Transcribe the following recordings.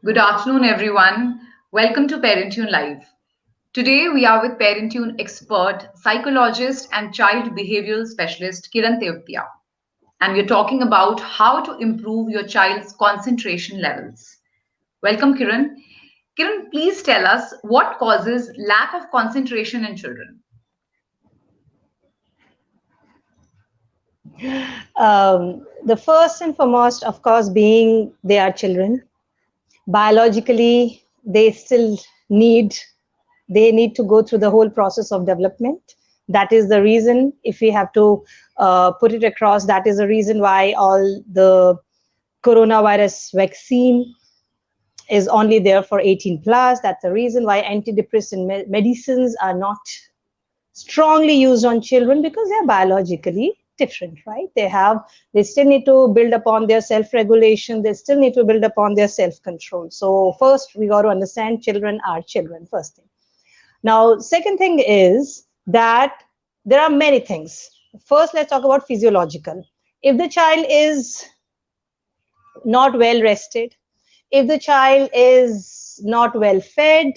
Good afternoon, everyone. Welcome to Parentune Live. Today, we are with Parentune expert, psychologist, and child behavioral specialist Kiran Tevtia. And we're talking about how to improve your child's concentration levels. Welcome, Kiran. Kiran, please tell us what causes lack of concentration in children. The first and foremost, of course, being they are children. Biologically, they still need they need to go through the whole process of development. That is the reason, if we have to put it across, that is the reason why all the coronavirus vaccine is only there for 18 plus. That's the reason why antidepressant medicines are not strongly used on children, because they're biologically different, right? They still need to build upon their self-regulation, they still need to build upon their self-control. So first we got to understand children are children, first thing. Now second thing is that there are many things. First, let's talk about physiological. If the child is not well rested, if the child is not well fed,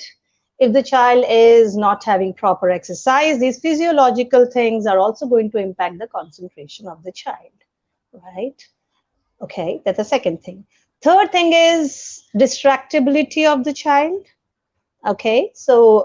if the child is not having proper exercise, these physiological things are also going to impact the concentration of the child, right? Okay, that's the second thing. Third thing is distractibility of the child. Okay, so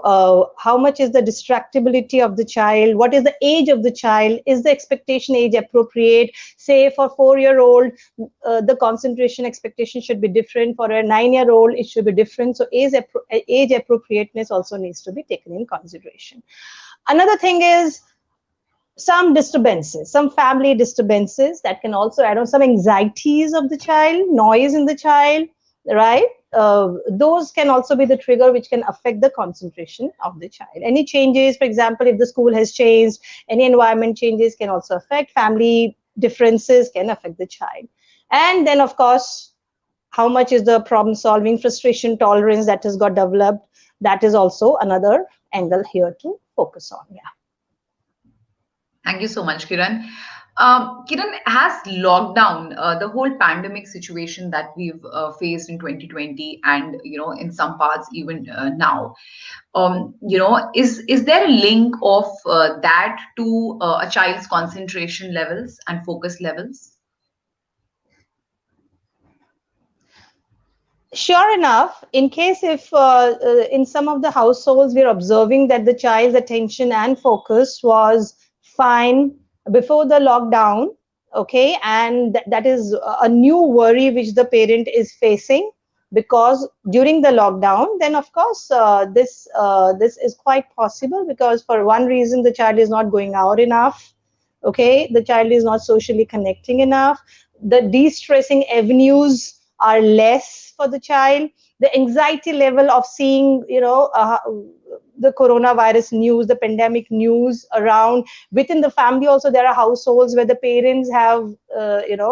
how much is the distractibility of the child? What is the age of the child? Is the expectation age appropriate? Say for 4-year-old, the concentration expectation should be different. For a 9-year-old, it should be different. So age appropriateness also needs to be taken in consideration. Another thing is some disturbances, some family disturbances that can also add on, some anxieties of the child, noise in the child, right? Those can also be the trigger which can affect the concentration of the child. Any changes, for example, if the school has changed, any environment changes can also affect. Family differences can affect the child. And then, of course, how much is the problem solving, frustration tolerance that has got developed? That is also another angle here to focus on. Yeah. Thank you so much, Kiran. Kiran, has lockdown, the whole pandemic situation that we've faced in 2020, and in some parts even now, is there a link of that to a child's concentration levels and focus levels? Sure enough, in case if in some of the households we're observing that the child's attention and focus was fine before the lockdown, okay, and that is a new worry which the parent is facing, because during the lockdown, then of course this is quite possible, because for one reason the child is not going out enough, okay, the child is not socially connecting enough, the de-stressing avenues are less for the child, the anxiety level of seeing the coronavirus news, the pandemic news around within the family. Also there are households where the parents have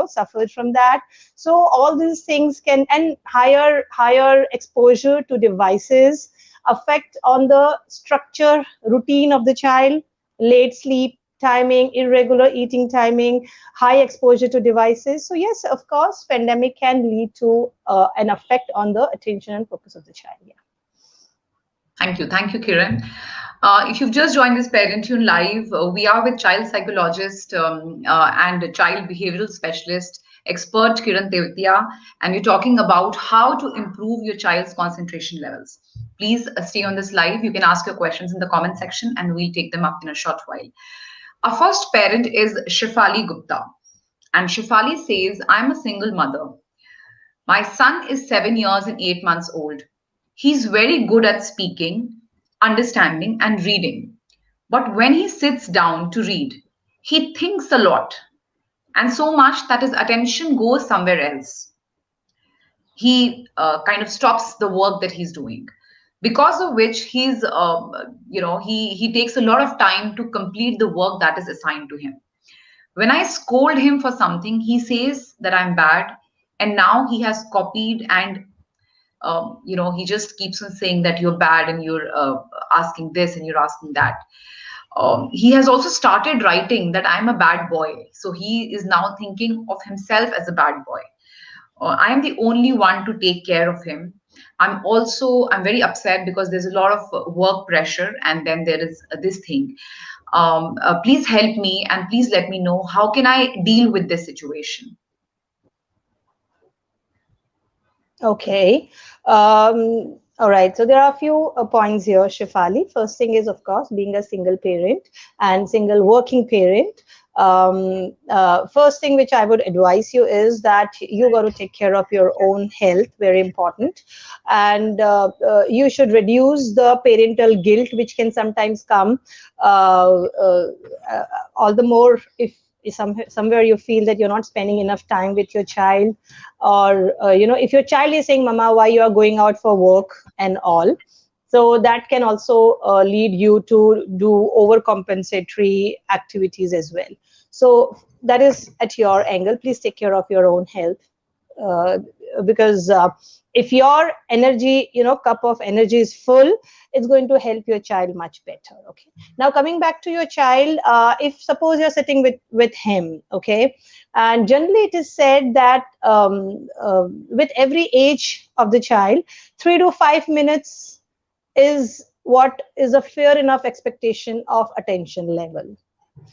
suffered from that. So all these things can, and higher exposure to devices affect on the structure routine of the child, late sleep timing, irregular eating timing, high exposure to devices. So yes, of course, pandemic can lead to an effect on the attention and focus of the child. Yeah. Thank you, Kiran. If you've just joined this Parentune Live, we are with child psychologist and child behavioral specialist, expert Kiran Tevtia, and we're talking about how to improve your child's concentration levels. Please stay on this live. You can ask your questions in the comment section, and we'll take them up in a short while. Our first parent is Shifali Gupta, and Shifali says, "I'm a single mother. My son is 7 years and 8 months old. He's very good at speaking, understanding, and reading. But when he sits down to read, he thinks a lot, and so much that his attention goes somewhere else. He kind of stops the work that he's doing, because of which he takes a lot of time to complete the work that is assigned to him. When I scold him for something, he says that I'm bad, and now he has copied and he just keeps on saying that you're bad, and you're asking this and you're asking that. He has also started writing that I'm a bad boy. So he is now thinking of himself as a bad boy. I am the only one to take care of him. I'm very upset because there's a lot of work pressure, and then there is this thing. Please help me and please let me know how can I deal with this situation. Okay. All right. So there are a few points here, Shifali. First thing is, of course, being a single parent and single working parent. First thing which I would advise you is that you got to take care of your own health, very important. And you should reduce the parental guilt, which can sometimes come, uh, uh, all the more if somewhere you feel that you're not spending enough time with your child, or if your child is saying, mama, why you are going out for work and all. So that can also lead you to do overcompensatory activities as well. So that is at your angle. Please take care of your own health, uh, because if your energy, cup of energy is full, it's going to help your child much better. Okay. Now coming back to your child, if suppose you're sitting with him, okay, and generally it is said that with every age of the child, 3 to 5 minutes is what is a fair enough expectation of attention level.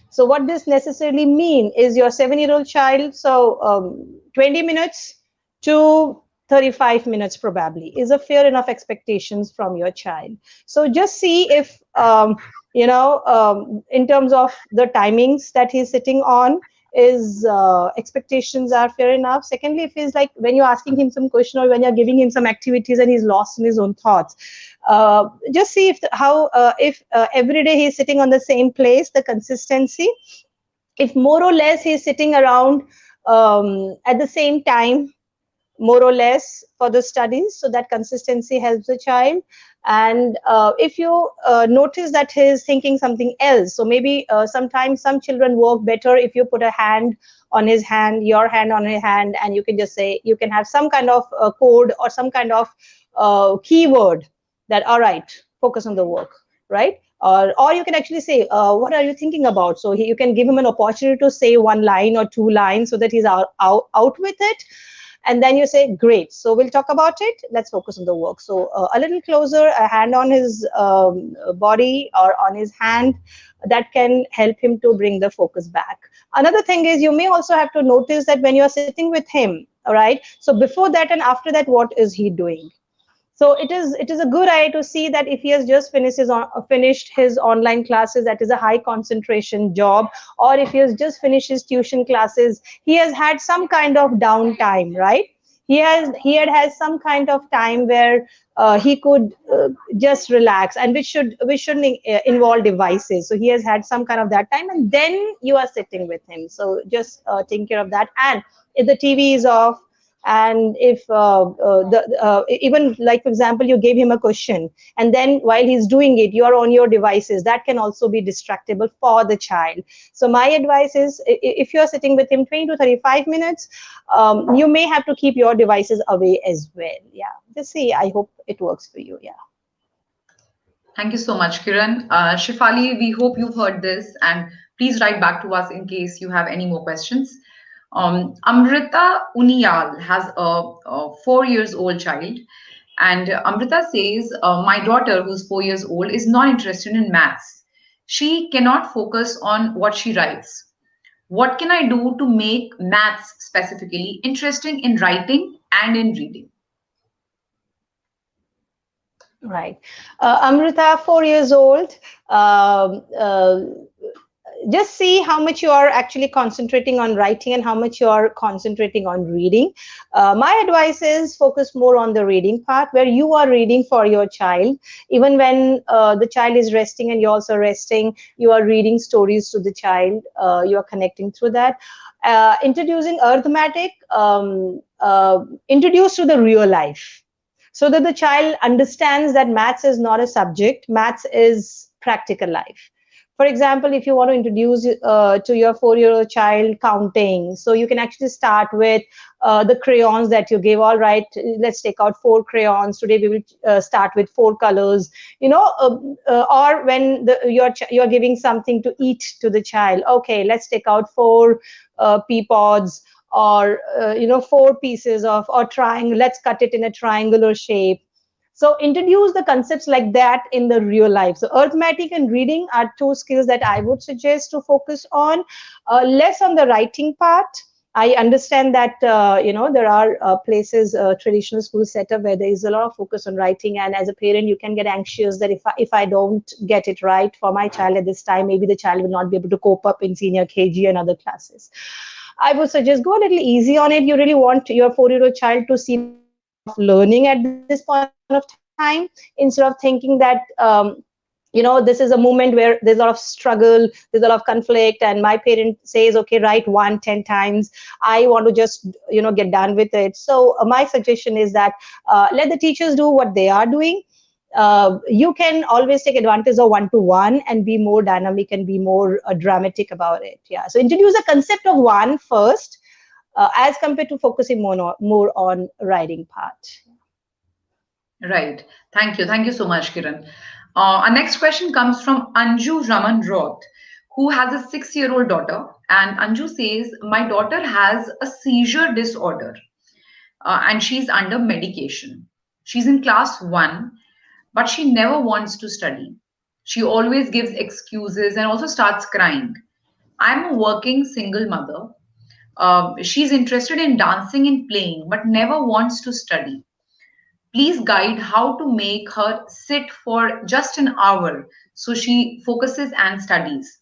So what this necessarily mean is your 7-year-old child, so 20 minutes to 35 minutes probably is a fair enough expectations from your child. So just see if, in terms of the timings that he's sitting on, is expectations are fair enough. Secondly, if he's like, when you're asking him some question or when you're giving him some activities and he's lost in his own thoughts, just see if how if every day he's sitting on the same place, the consistency. If more or less he's sitting around at the same time, more or less for the studies, so that consistency helps the child. And if you notice that he's thinking something else, so maybe sometimes some children work better if you put a hand on his hand, your hand on his hand, and you can just say, you can have some kind of code or some kind of keyword that, all right, focus on the work, right? Or you can actually say, what are you thinking about? So you can give him an opportunity to say one line or two lines so that he's out with it. And then you say, great, so we'll talk about it, let's focus on the work. So a little closer, a hand on his body or on his hand, that can help him to bring the focus back. Another thing is, you may also have to notice that when you're sitting with him, all right, so before that and after that, what is he doing? So it is a good idea to see that if he has just finished his online classes, that is a high concentration job, or if he has just finished his tuition classes, he has had some kind of downtime, right? He had some kind of time where he could just relax, and which shouldn't involve devices. So he has had some kind of that time, and then you are sitting with him. So just take care of that. And if the TV is off, and if even like, for example, you gave him a question, and then while he's doing it, you are on your devices, that can also be distractible for the child. So my advice is, if you're sitting with him 20 to 35 minutes, you may have to keep your devices away as well. Yeah, just see, I hope it works for you. Yeah. Thank you so much, Kiran. Shifali, we hope you've heard this, and please write back to us in case you have any more questions. Amrita Uniyal has a 4 years old child, and Amrita says, my daughter, who's 4 years old, is not interested in maths. She cannot focus on what she writes. What can I do to make maths specifically interesting in writing and in reading? Right. Amrita, 4 years old. Um, uh, just see how much you are actually concentrating on writing and how much you are concentrating on reading. My advice is focus more on the reading part, where you are reading for your child. Even when the child is resting and you're also resting, you are reading stories to the child. You are connecting through that. Introducing arithmetic, introduced to the real life, so that the child understands that maths is not a subject, maths is practical life. For example, if you want to introduce to your 4-year-old child counting, so you can actually start with the crayons that you give. All right, let's take out 4 crayons today, we will start with 4 colors, or when you're giving something to eat to the child, okay, let's take out 4 pea pods, or four pieces of, or triangle, let's cut it in a triangular shape. So introduce the concepts like that in the real life. So arithmetic and reading are two skills that I would suggest to focus on, less on the writing part. I understand that there are places, traditional school setup, where there is a lot of focus on writing, and as a parent, you can get anxious that if I don't get it right for my child at this time, maybe the child will not be able to cope up in senior KG and other classes. I would suggest go a little easy on it. You really want your 4-year-old child to see the joy of learning at this point of time, instead of thinking that this is a moment where there's a lot of struggle, there's a lot of conflict, and my parent says, okay, write 10 times, I want to just get done with it. So my suggestion is that let the teachers do what they are doing. You can always take advantage of one-to-one and be more dynamic and be more dramatic about it. Yeah, so introduce the concept of one first, as compared to focusing more on writing part. Right. Thank you. Thank you so much, Kiran. Our next question comes from Anju Raman Roth, who has a 6-year-old daughter. And Anju says, my daughter has a seizure disorder and she's under medication. She's in class 1, but she never wants to study. She always gives excuses and also starts crying. I'm a working single mother. She's interested in dancing and playing, but never wants to study. Please guide how to make her sit for just an hour so she focuses and studies.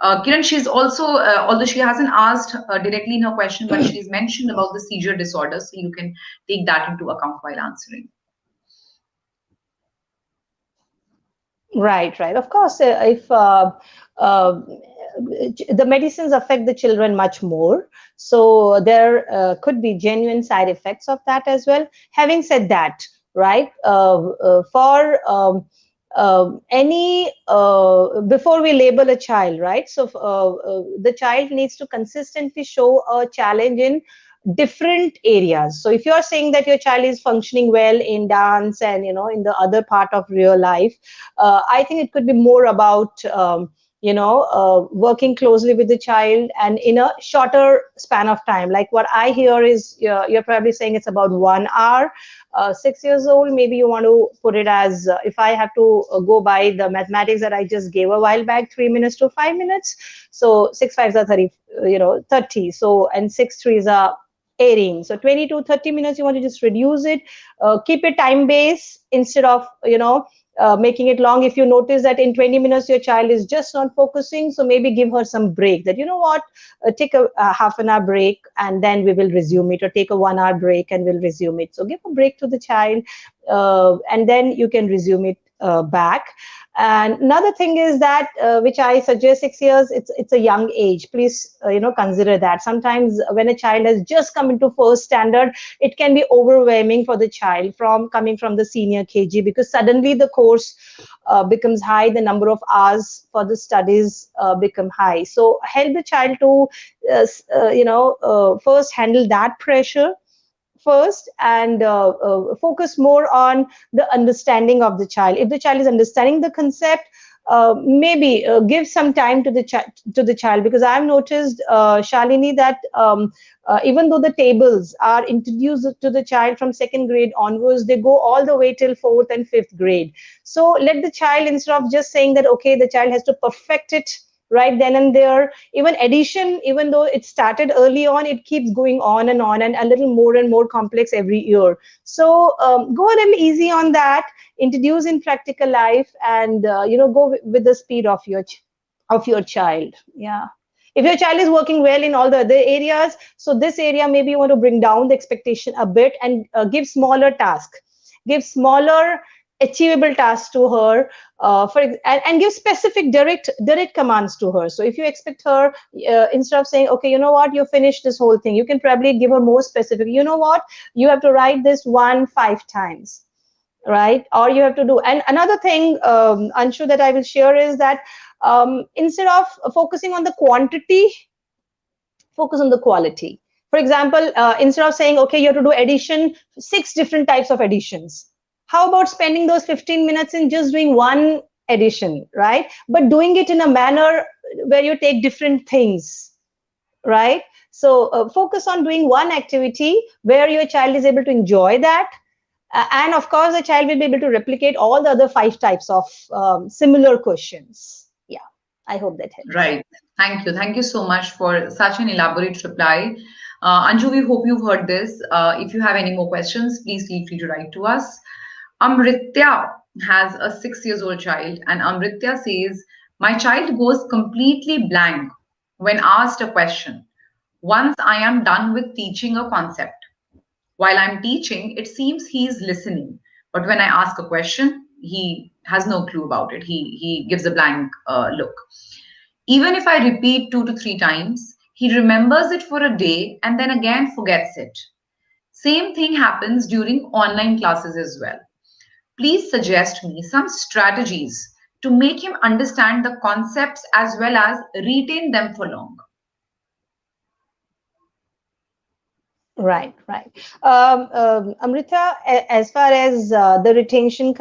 Kiran, she's also, although she hasn't asked directly in her question, but she's mentioned about the seizure disorder, so you can take that into account while answering. Right, right. Of course, if uh, the medicines affect the children much more, so there could be genuine side effects of that as well. Having said that, right, for any before we label a child, right? So the child needs to consistently show a challenge in different areas. So if you are saying that your child is functioning well in dance and in the other part of real life, I think it could be more about working closely with the child and in a shorter span of time. Like what I hear is you're probably saying it's about 1 hour. 6 years old, maybe you want to put it as, if I have to go by the mathematics that I just gave a while back, 3 minutes to 5 minutes. So 6 5s are 30, 30. So, and 6 3s are 18. So 20 to 30 minutes, you want to just reduce it. Keep it time based instead of making it long. If you notice that in 20 minutes your child is just not focusing, so maybe give her some break, that what, take a half an hour break and then we will resume it, or take a 1 hour break and we'll resume it. So give a break to the child, and then you can resume it back. And another thing is that, which I suggest, 6 years, it's a young age. Please, consider that. Sometimes when a child has just come into first standard, it can be overwhelming for the child from coming from the senior KG, because suddenly the course becomes high, the number of hours for the studies become high. So help the child to, first handle that pressure first, and focus more on the understanding of the child. If the child is understanding the concept, maybe give some time to the child, because I've noticed, Shalini, that even though the tables are introduced to the child from second grade onwards, they go all the way till fourth and fifth grade. So let the child, instead of just saying that okay, the child has to perfect it right then and there. Even addition, even though it started early on, it keeps going on and a little more and more complex every year. So go a little easy on that, introduce in practical life, and go with the speed of your child. Yeah. If your child is working well in all the other areas, so this area maybe you want to bring down the expectation a bit, and give smaller tasks, give smaller achievable tasks to her, and give specific direct commands to her. So if you expect her, instead of saying, okay, you know what, you finish this whole thing, you can probably give her more specific. You know what, you have to write this 5 times, right? Or you have to do. And another thing, Anshu, that I will share is that, instead of focusing on the quantity, focus on the quality. For example, instead of saying, okay, you have to do addition, 6 different types of additions, how about spending those 15 minutes in just doing one addition, right? But doing it in a manner where you take different things, right? So focus on doing one activity where your child is able to enjoy that. And of course, the child will be able to replicate all the other five types of similar questions. Yeah, I hope that helps. Right. Thank you. Thank you so much for such an elaborate reply. Anju, we hope you've heard this. If you have any more questions, please feel free to write to us. Amritya has a 6 years old child, and Amritya says, my child goes completely blank when asked a question. Once I am done with teaching a concept. While I'm teaching, it seems he's listening. But when I ask a question, he has no clue about it. He gives a blank look. Even if I repeat 2 to 3 times, he remembers it for a day and then again forgets it. Same thing happens during online classes as well. Please suggest me some strategies to make him understand the concepts as well as retain them for long. Right, right. Amrita, as far as the retention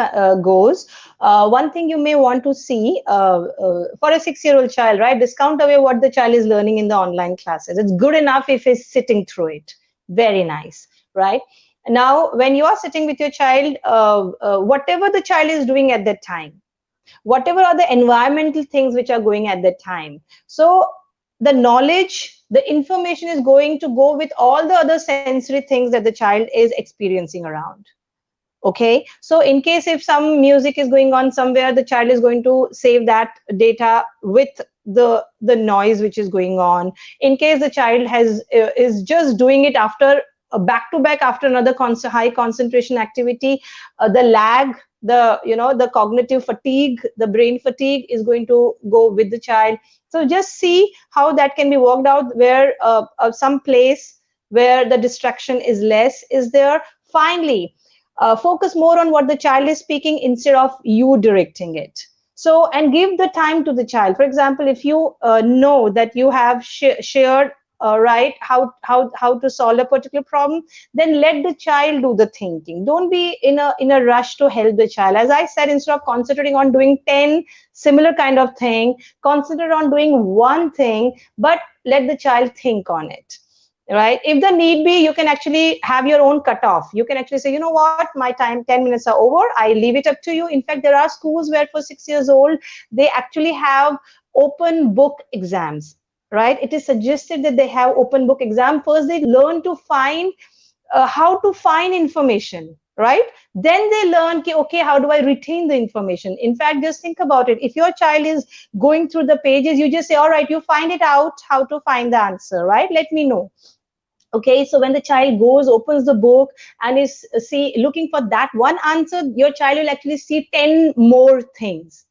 goes, one thing you may want to see for a 6-year-old child, right? Discount away what the child is learning in the online classes. It's good enough if he's sitting through it. Very nice, right? Now, when you are sitting with your child, whatever the child is doing at that time, whatever are the environmental things which are going at that time, so the knowledge, the information is going to go with all the other sensory things that the child is experiencing around. Okay, so in case if some music is going on somewhere, the child is going to save that data with the noise which is going on. In case the child has is just doing it after back to back after another high concentration activity, the lag, the the cognitive fatigue, the brain fatigue is going to go with the child. So just see how that can be worked out, where some place where the distraction is less is there. Finally, focus more on what the child is speaking instead of you directing it. So, and give the time to the child. For example, if you know that you have shared right how to solve a particular problem, then let the child do the thinking. Don't be in a rush to help the child. As I said, instead of concentrating on doing 10 similar kind of thing, concentrate on doing one thing, but let the child think on it. Right, if the need be, you can actually have your own cutoff. You can actually say, you know what, my time 10 minutes are over, I leave it up to you. In fact, there are schools where for 6 years old they actually have open book exams. Right, it is suggested that they have open book exam. First they learn to find how to find information, right? Then they learn, okay, how do I retain the information? In fact, just think about it. If your child is going through the pages, you just say, all right, you find it out how to find the answer, right? Let me know. Okay, so when the child goes, opens the book and is see looking for that one answer, your child will actually see 10 more things.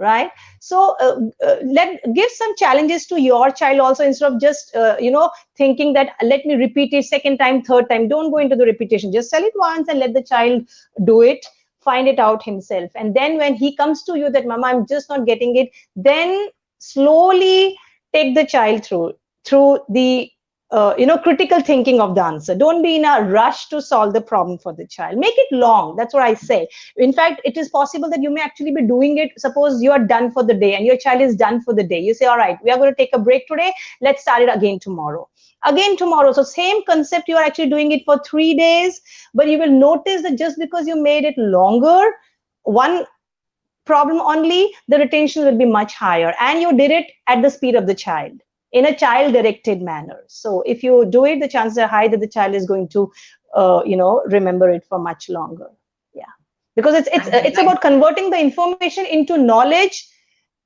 Right, so let give some challenges to your child also, instead of just thinking that let me repeat it second time, third time. Don't go into the repetition, just tell it once and let the child do it, find it out himself. And then when he comes to you that mama, I'm just not getting it, then slowly take the child through the critical thinking of the answer. Don't be in a rush to solve the problem for the child. Make it long. That's what I say. In fact, it is possible that you may actually be doing it. Suppose you are done for the day and your child is done for the day. You say, all right, we are going to take a break today. Let's start it again tomorrow. Again tomorrow. So same concept, you are actually doing it for 3 days, but you will notice that just because you made it longer, one problem only, the retention will be much higher, and you did it at the speed of the child in a child directed manner. So if you do it, the chances are high that the child is going to remember it for much longer. Yeah, because it's it's Thank you. it's about converting the information into knowledge.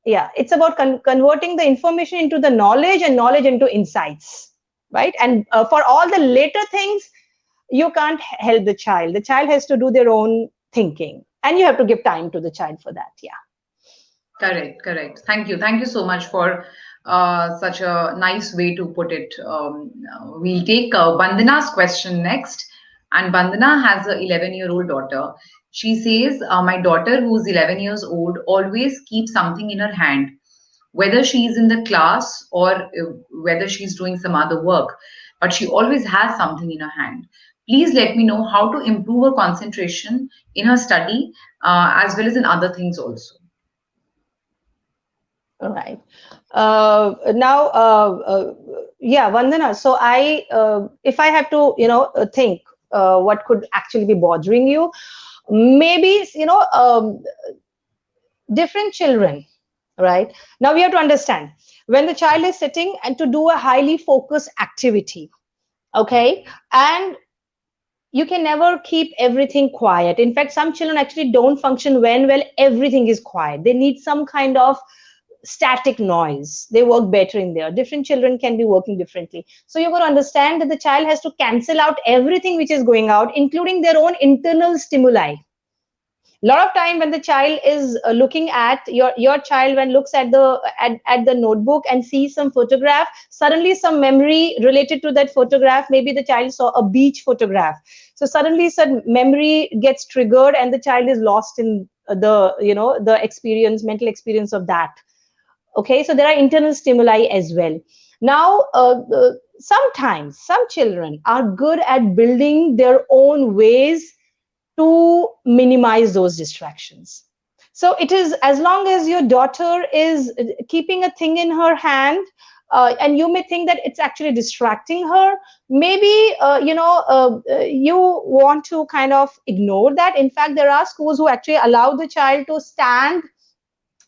Yeah, it's about converting the information into the knowledge and knowledge into insights, right? And for all the later things, you can't help the child. The child has to do their own thinking, and you have to give time to the child for that. Yeah. Correct, correct. Thank you. Thank you so much for such a nice way to put it. We'll take Bandana's question next. And Bandana has a 11-year-old daughter. She says, my daughter, who's 11 years old, always keeps something in her hand, whether she's in the class or whether she's doing some other work, but she always has something in her hand. Please let me know how to improve her concentration in her study as well as in other things also. All right. Now, yeah, Vandana. So if I have to, think what could actually be bothering you, maybe, different children, right? Now we have to understand when the child is sitting and to do a highly focused activity, okay, and you can never keep everything quiet. In fact, some children actually don't function when well everything is quiet. They need some kind of static noise. They work better in there. Different children can be working differently. So you're going to understand that the child has to cancel out everything which is going out, including their own internal stimuli. A lot of time when the child is looking at your child, when looks at the notebook and sees some photograph, suddenly some memory related to that photograph, maybe the child saw a beach photograph, so suddenly some memory gets triggered and the child is lost in the experience, mental experience of that. Okay, so there are internal stimuli as well. Now sometimes some children are good at building their own ways to minimize those distractions. So it is, as long as your daughter is keeping a thing in her hand, and you may think that it's actually distracting her, maybe you want to kind of ignore that. In fact, there are schools who actually allow the child to stand,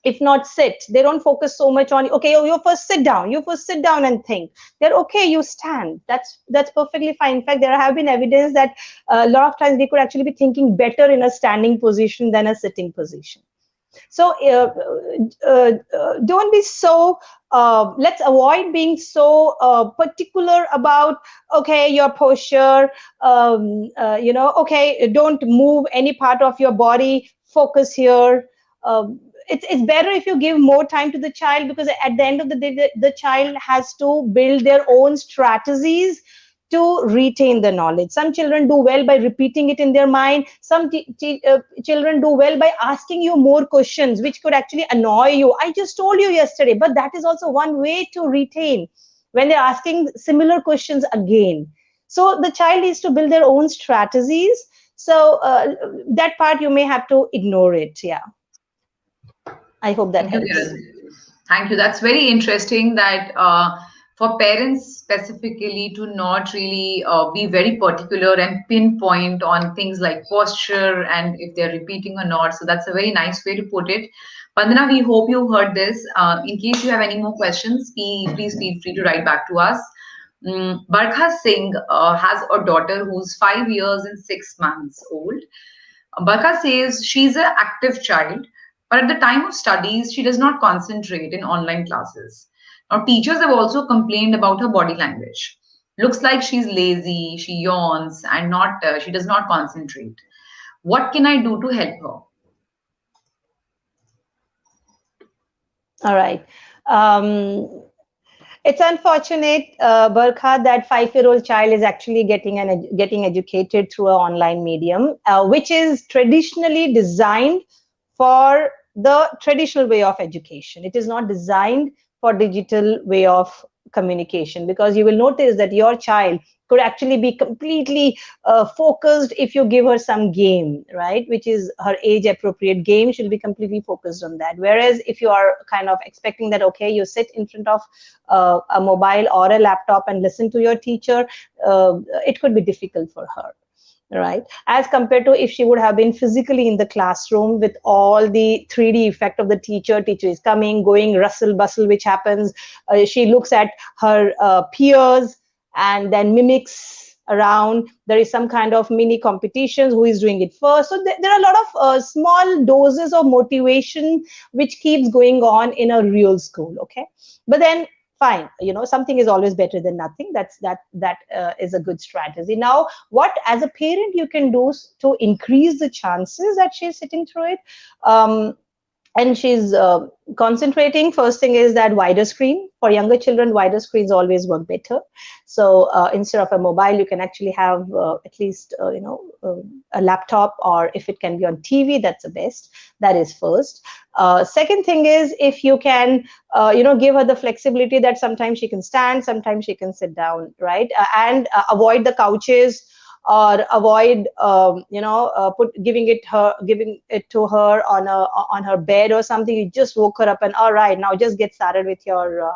if not sit. They don't focus so much on, okay, you first sit down, you first sit down and think. They're okay, you stand, that's perfectly fine. In fact, there have been evidence that a lot of times we could actually be thinking better in a standing position than a sitting position. So don't be so let's avoid being so particular about, okay, your posture, okay, don't move any part of your body, focus here. It's better if you give more time to the child, because at the end of the day, the child has to build their own strategies to retain the knowledge. Some children do well by repeating it in their mind. Some children do well by asking you more questions, which could actually annoy you. I just told you yesterday, but that is also one way to retain, when they're asking similar questions again. So the child needs to build their own strategies. So that part you may have to ignore it. Yeah, I hope that Thank you, Kiran. helps. Thank you. That's very interesting that for parents specifically to not really be very particular and pinpoint on things like posture and if they're repeating or not. So that's a very nice way to put it. Vandana, we hope you heard this. In case you have any more questions, please feel free to write back to us. Barkha Singh has a daughter who's 5 years and 6 months old. Barkha says she's an active child, but at the time of studies, she does not concentrate in online classes. Now, teachers have also complained about her body language. Looks like she's lazy, she yawns, and not she does not concentrate. What can I do to help her? All right. It's unfortunate, Barkha, that 5-year-old child is actually getting educated through an online medium, which is traditionally designed for the traditional way of education. It is not designed for digital way of communication, because you will notice that your child could actually be completely focused if you give her some game, right, which is her age appropriate game. She'll be completely focused on that. Whereas if you are kind of expecting that, okay, you sit in front of a mobile or a laptop and listen to your teacher, it could be difficult for her, right, as compared to if she would have been physically in the classroom with all the 3D effect of the teacher is coming, going, rustle bustle which happens. She looks at her peers and then mimics around. There is some kind of mini competitions, who is doing it first. So there are a lot of small doses of motivation which keeps going on in a real school. Okay, but then fine, something is always better than nothing. That is a good strategy. Now, what as a parent you can do to increase the chances that she's sitting through it, and she's concentrating. First thing is that wider screen. For younger children, wider screens always work better. So instead of a mobile, you can actually have at least a laptop, or if it can be on TV, that's the best. That is first. Second thing is, if you can give her the flexibility that sometimes she can stand, sometimes she can sit down, right, and avoid the couches. or avoid giving it to her on her bed or something. You just woke her up and all right, now just get started with your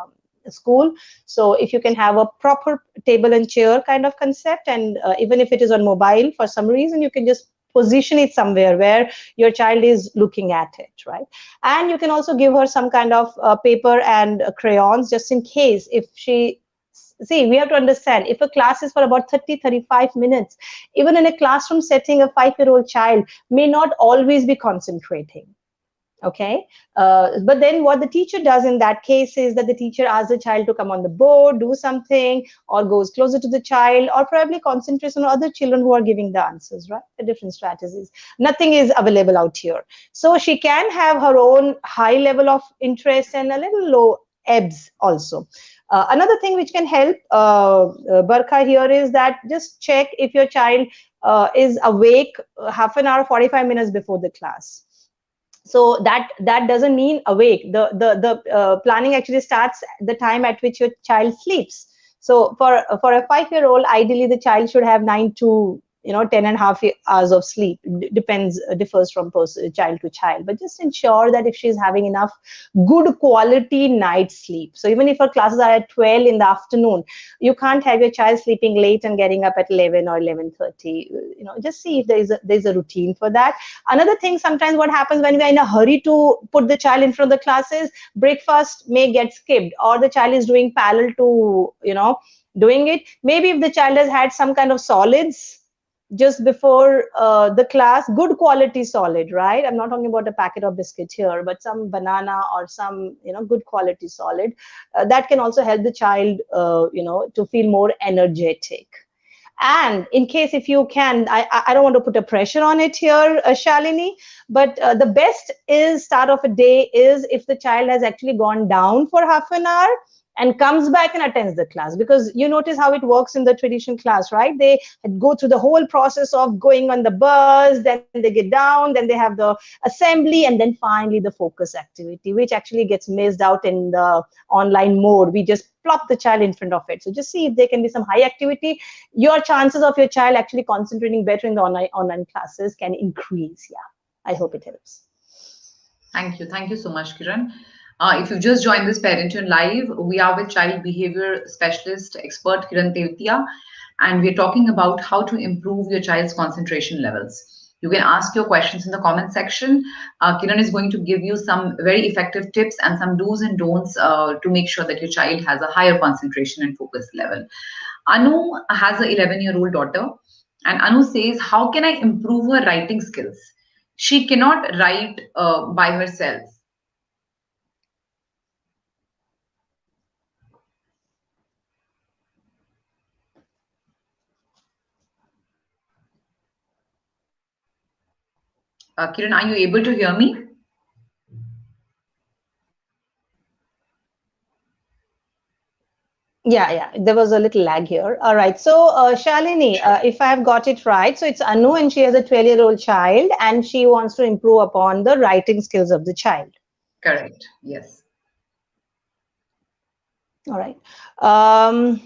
school. So if you can have a proper table and chair kind of concept, and even if it is on mobile for some reason, you can just position it somewhere where your child is looking at it, right? And you can also give her some kind of paper and crayons, just in case if she see, we have to understand, if a class is for about 30-35 minutes, even in a classroom setting, a 5-year-old child may not always be concentrating. Okay, but then what the teacher does in that case is that the teacher asks the child to come on the board, do something, or goes closer to the child, or probably concentrates on other children who are giving the answers, right? The different strategies. Nothing is available out here. So she can have her own high level of interest and a little low ebbs also. Another thing which can help, Barkha, here is that just check if your child is awake half an hour, 45 minutes before the class. So that doesn't mean awake. The planning actually starts the time at which your child sleeps. So for a 5-year-old, ideally the child should have 9 to 10 and a half hours of sleep. Differs from child to child, but just ensure that if she's having enough good quality night sleep. So even if her classes are at 12 in the afternoon, you can't have your child sleeping late and getting up at 11 or 11:30. Just see if there's a routine for that. Another thing, sometimes what happens when we are in a hurry to put the child in front of the classes, breakfast may get skipped, or the child is doing parallel to doing it. Maybe if the child has had some kind of solids just before the class, good quality solid, right? I'm not talking about a packet of biscuits here, but some banana or some good quality solid, that can also help the child to feel more energetic. And in case if you can, I don't want to put a pressure on it here, Shalini, but the best is start of a day is if the child has actually gone down for half an hour and comes back and attends the class, because you notice how it works in the traditional class, right? They go through the whole process of going on the bus, then they get down, then they have the assembly, and then finally the focus activity, which actually gets missed out in the online mode. We just plop the child in front of it. So just see if there can be some high activity. Your chances of your child actually concentrating better in the online classes can increase. Yeah, I hope it helps. Thank you. Thank you so much, Kiran. If you've just joined this Parental Live, we are with child behavior specialist expert Kiran Tevtia, and we're talking about how to improve your child's concentration levels. You can ask your questions in the comment section. Kiran is going to give you some very effective tips and some do's and don'ts to make sure that your child has a higher concentration and focus level. Anu has an 11-year-old daughter, and Anu says, how can I improve her writing skills? She cannot write by herself. Kiran, are you able to hear me? Yeah, there was a little lag here. All right. So, Shalini, Sure. if I have got it right, so it's Anu and she has a 12-year-old child and she wants to improve upon the writing skills of the child. Correct. Yes. All right. Um,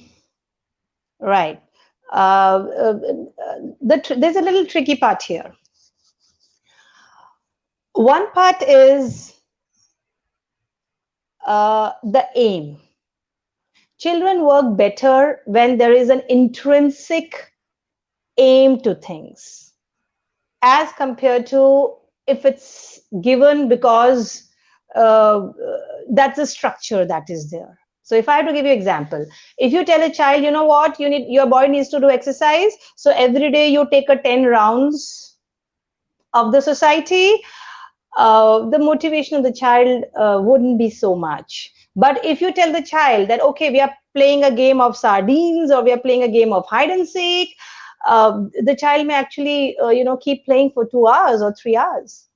right. There's a little tricky part here. One part is the aim. Children work better when there is an intrinsic aim to things, as compared to if it's given because that's the structure that is there. So if I have to give you example, if you tell a child, you know what, your body needs to do exercise, so every day you take a 10 rounds of the society, the motivation of the child wouldn't be so much. But if you tell the child that, okay, we are playing a game of sardines or we are playing a game of hide and seek, the child may actually, keep playing for 2 hours or 3 hours.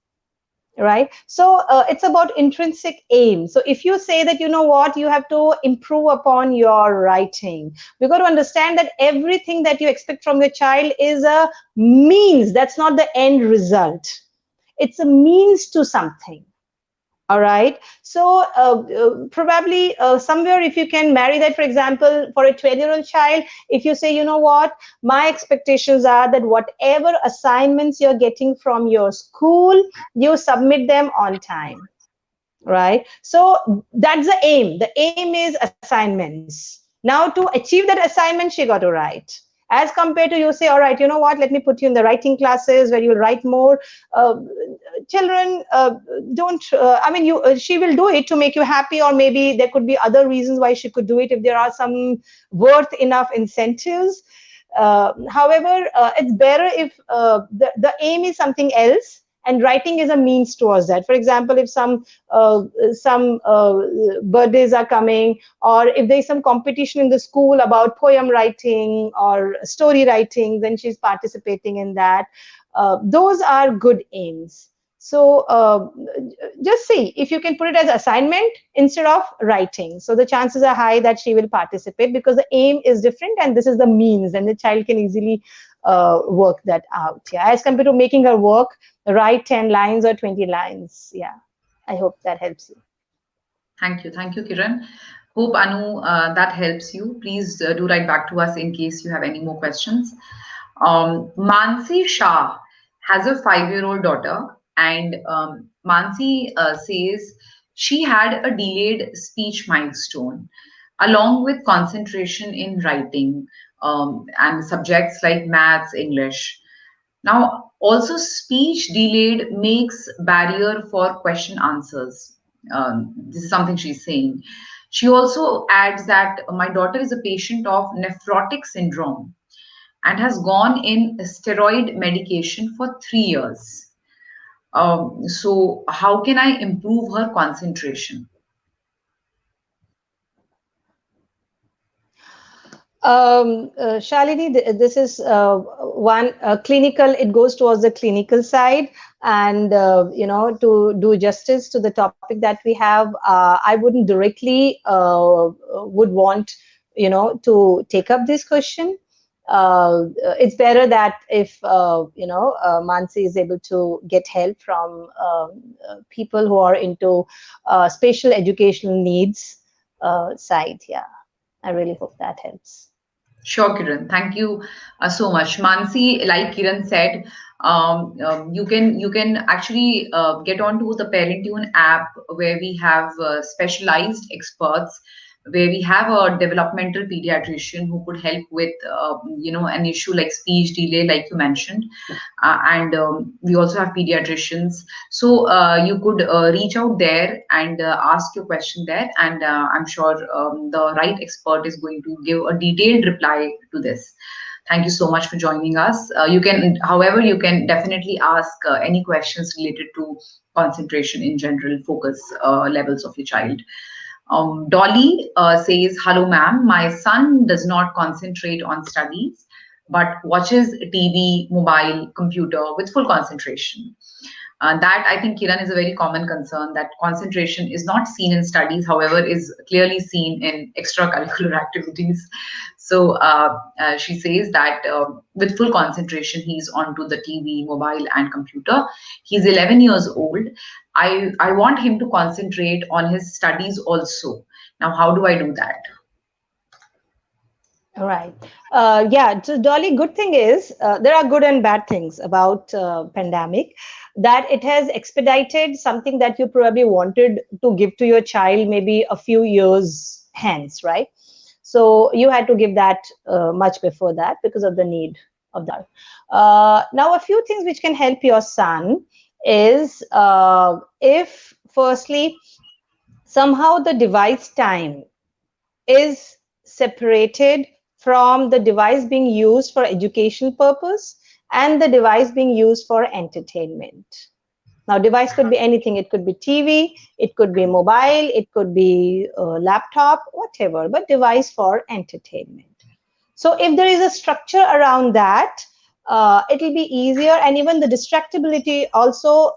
Right. So it's about intrinsic aim. So if you say that, you know what, you have to improve upon your writing, we've got to understand that everything that you expect from your child is a means. That's not the end result. It's a means to something. All right. So probably somewhere, if you can marry that, for example, for a 12-year-old child, if you say, you know what, my expectations are that whatever assignments you're getting from your school, you submit them on time, right? So that's the aim is assignments. Now to achieve that assignment, she got to write, as compared to you say, all right, you know what, let me put you in the writing classes where you'll write more. Children don't I mean, you she will do it to make you happy, or maybe there could be other reasons why she could do it if there are some worth enough incentives. However, it's better if the aim is something else and writing is a means towards that. For example, if some birthdays are coming, or if there's some competition in the school about poem writing or story writing, then she's participating in that. Those are good aims. So just see if you can put it as assignment instead of writing. So the chances are high that she will participate, because the aim is different and this is the means, and the child can easily work that out. Yeah, as compared to making her work, write 10 lines or 20 lines. Yeah, I hope that helps you. Thank you, Kiran. Hope Anu that helps you. Please do write back to us in case you have any more questions. Mansi Shah has a 5-year-old daughter, and Mansi says she had a delayed speech milestone, along with concentration in writing and subjects like maths, English. Now, also speech delayed makes barrier for question answers. This is something she's saying. She also adds that my daughter is a patient of nephrotic syndrome and has gone in steroid medication for 3 years. So, how can I improve her concentration? Shalini, this is one clinical, it goes towards the clinical side. And, to do justice to the topic that we have, I wouldn't directly would want, to take up this question. It's better that if, Mansi is able to get help from people who are into special educational needs side. Yeah, I really hope that helps. Sure, Kiran. Thank you so much, Mansi. Like Kiran said, you can actually get onto the Parentune app where we have specialized experts, where we have a developmental pediatrician who could help with an issue like speech delay, like you mentioned, and we also have pediatricians. So you could reach out there and ask your question there, and I'm sure the right expert is going to give a detailed reply to this. Thank you so much for joining us. However, you can definitely ask any questions related to concentration in general, focus levels of your child. Dolly says, hello, ma'am. My son does not concentrate on studies, but watches TV, mobile, computer with full concentration. That I think, Kiran, is a very common concern, that concentration is not seen in studies, however, is clearly seen in extracurricular activities. So she says that with full concentration, he's onto the TV, mobile, and computer. He's 11 years old. I want him to concentrate on his studies also. Now, how do I do that? All right. Yeah. So, Dolly, good thing is there are good and bad things about pandemic, that it has expedited something that you probably wanted to give to your child maybe a few years hence, right? So you had to give that much before that because of the need of that. Now, a few things which can help your son is if firstly somehow the device time is separated from the device being used for educational purpose and the device being used for entertainment. Now, device could be anything. It could be TV, it could be mobile, it could be laptop, whatever, but device for entertainment. So if there is a structure around that, it will be easier, and even the distractibility also,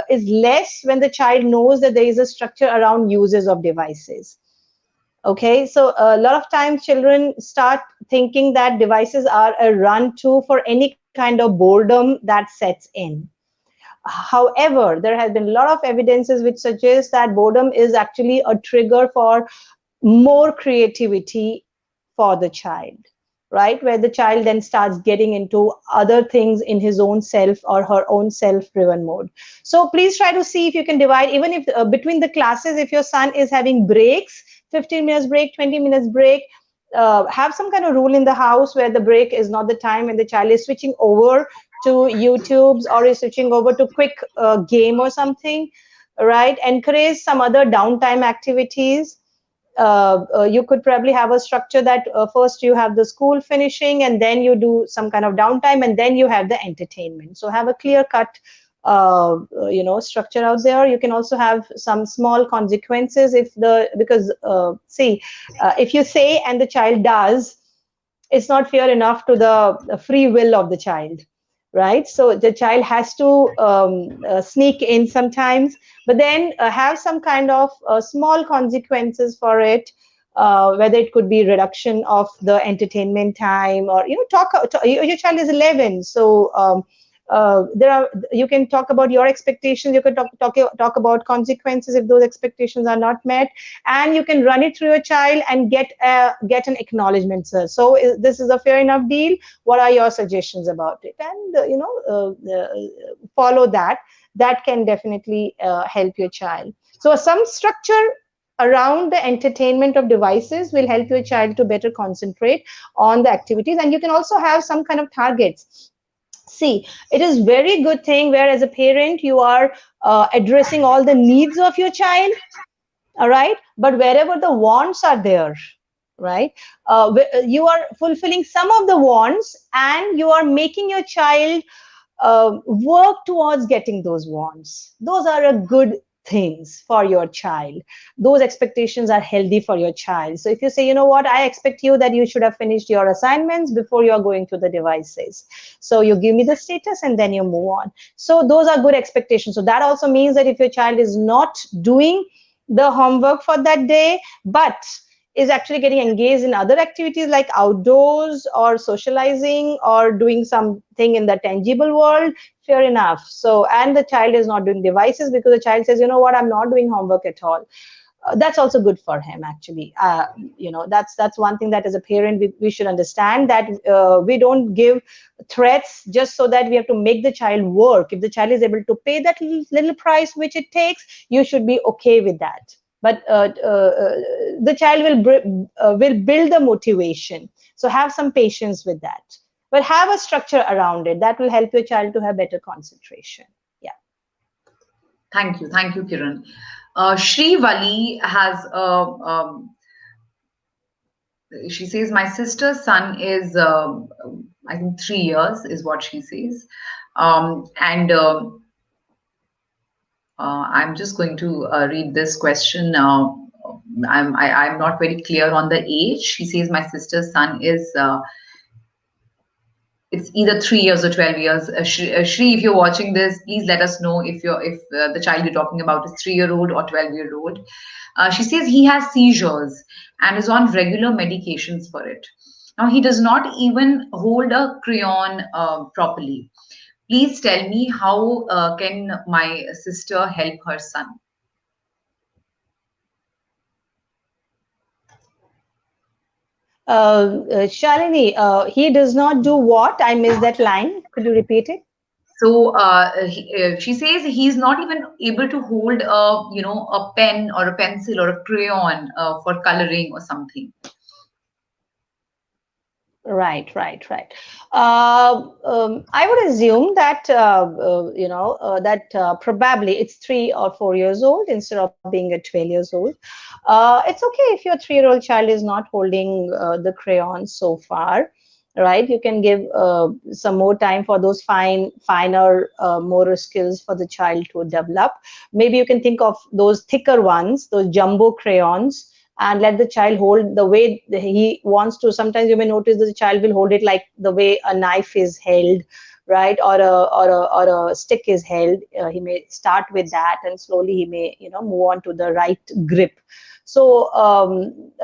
is less when the child knows that there is a structure around uses of devices. Okay, so a lot of times children start thinking that devices are a run to for any kind of boredom that sets in. However, there has been a lot of evidences which suggests that boredom is actually a trigger for more creativity for the child, right? Where the child then starts getting into other things in his own self or her own self driven mode. So please try to see if you can divide, even if between the classes, if your son is having breaks, 15 minutes break, 20 minutes break, have some kind of rule in the house where the break is not the time and the child is switching over to YouTube's or is switching over to quick game or something, right? Encourage some other downtime activities. You could probably have a structure that first you have the school finishing and then you do some kind of downtime and then you have the entertainment. So have a clear cut structure out there. You can also have some small consequences if the because see if you say and the child does, it's not fair enough to the free will of the child, right? So the child has to sneak in sometimes, but then have some kind of small consequences for it, whether it could be reduction of the entertainment time, or your child is 11, so there are you can talk about your expectations, you can talk about consequences if those expectations are not met, and you can run it through your child and get an acknowledgement, sir. So this is a fair enough deal. What are your suggestions about it? And follow that. That can definitely help your child. So some structure around the entertainment of devices will help your child to better concentrate on the activities. And you can also have some kind of targets. See, it is very good thing where as a parent you are addressing all the needs of your child, all right, but wherever the wants are there, right, you are fulfilling some of the wants and you are making your child work towards getting those wants. Those are a good things for your child. Those expectations are healthy for your child. So if you say, you know what, I expect you that you should have finished your assignments before you are going to the devices, so you give me the status and then you move on. So those are good expectations. So that also means that if your child is not doing the homework for that day but is actually getting engaged in other activities like outdoors or socializing or doing something in the tangible world, fair enough. So, and the child is not doing devices because the child says, you know what, I'm not doing homework at all. That's also good for him, actually. That's one thing that as a parent we should understand, that we don't give threats just so that we have to make the child work. If the child is able to pay that little price which it takes, you should be okay with that. But the child will build the motivation. So have some patience with that. But have a structure around it that will help your child to have better concentration. Yeah. Thank you, Kiran. Shri Vali has she says my sister's son is I think 3 years is what she says, and I'm just going to read this question. I'm not very clear on the age. She says my sister's son is it's either 3 years or 12 years. Shri, if you're watching this, please let us know if the child you're talking about is 3-year-old or 12-year-old. She says he has seizures and is on regular medications for it. Now he does not even hold a crayon properly. Please tell me how can my sister help her son? Shalini, he does not do what? I missed that line. Could you repeat it? So she says he's not even able to hold a pen or a pencil or a crayon for coloring or something. Right. I would assume that probably it's 3 or 4 years old instead of being at 12 years old. It's okay if your 3-year-old child is not holding the crayon so far, right? You can give some more time for those finer motor skills for the child to develop. Maybe you can think of those thicker ones, those jumbo crayons, and let the child hold the way he wants to. Sometimes you may notice that the child will hold it like the way a knife is held, right, or a stick is held. He may start with that, and slowly he may move on to the right grip. So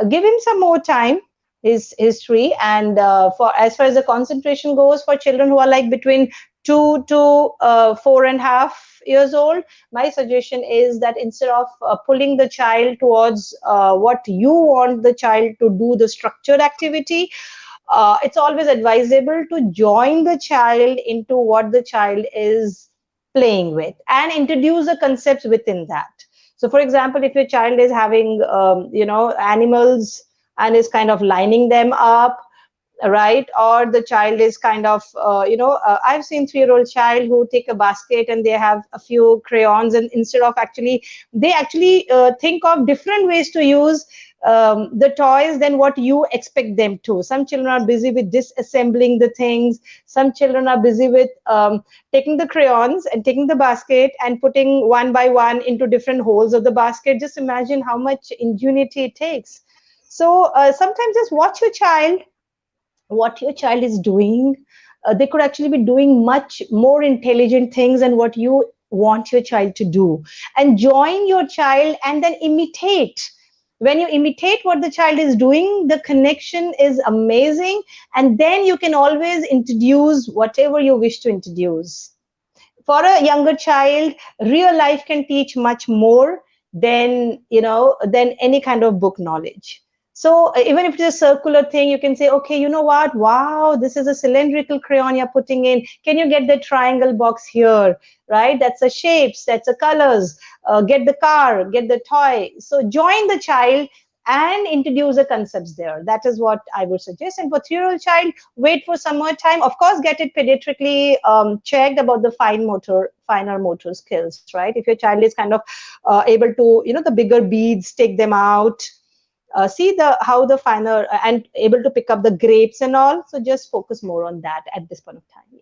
give him some more time, his history, and for as far as the concentration goes, for children who are like between 2 to 4.5 years old, my suggestion is that instead of pulling the child towards what you want the child to do, the structured activity, it's always advisable to join the child into what the child is playing with and introduce the concepts within that. So, for example, if your child is having, animals and is kind of lining them up, right, or the child is kind of I've seen 3-year-old child who take a basket and they have a few crayons, and instead of actually they actually think of different ways to use the toys than what you expect them to. Some children are busy with disassembling the things, some children are busy with taking the crayons and taking the basket and putting one by one into different holes of the basket. Just imagine how much ingenuity it takes. So sometimes just watch your child, what your child is doing. They could actually be doing much more intelligent things than what you want your child to do. And join your child and then imitate. When you imitate what the child is doing, the connection is amazing. And then you can always introduce whatever you wish to introduce. For a younger child, real life can teach much more than any kind of book knowledge. So even if it's a circular thing, you can say, okay, you know what, wow, this is a cylindrical crayon you're putting in, can you get the triangle box here, right? That's the shapes, that's the colors. Get the car, get the toy. So join the child and introduce the concepts there. That is what I would suggest. And for 3-year-old child, wait for some more time. Of course, get it pediatrically checked about the finer motor skills, right? If your child is kind of able to, the bigger beads, take them out, see the how the finer and able to pick up the grapes and all. So just focus more on that at this point of time. Yeah.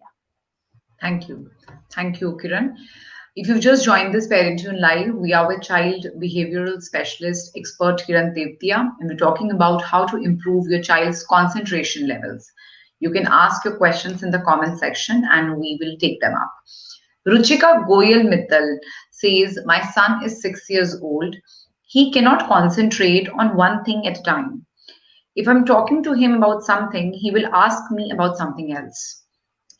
Thank you. Thank you, Kiran. If you've just joined this Parenthood Live, we are with child behavioral specialist expert Kiran Tevtia, and we're talking about how to improve your child's concentration levels. You can ask your questions in the comment section and we will take them up. Ruchika Goyal Mittal says, my son is 6 years old. He cannot concentrate on one thing at a time. If I'm talking to him about something, he will ask me about something else.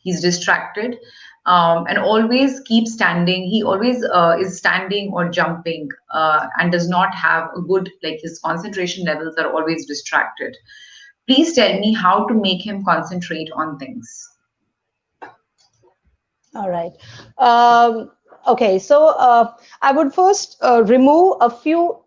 He's distracted and always keeps standing. He always is standing or jumping and does not have a good, like his concentration levels are always distracted. Please tell me how to make him concentrate on things. All right. Okay, so I would first remove a few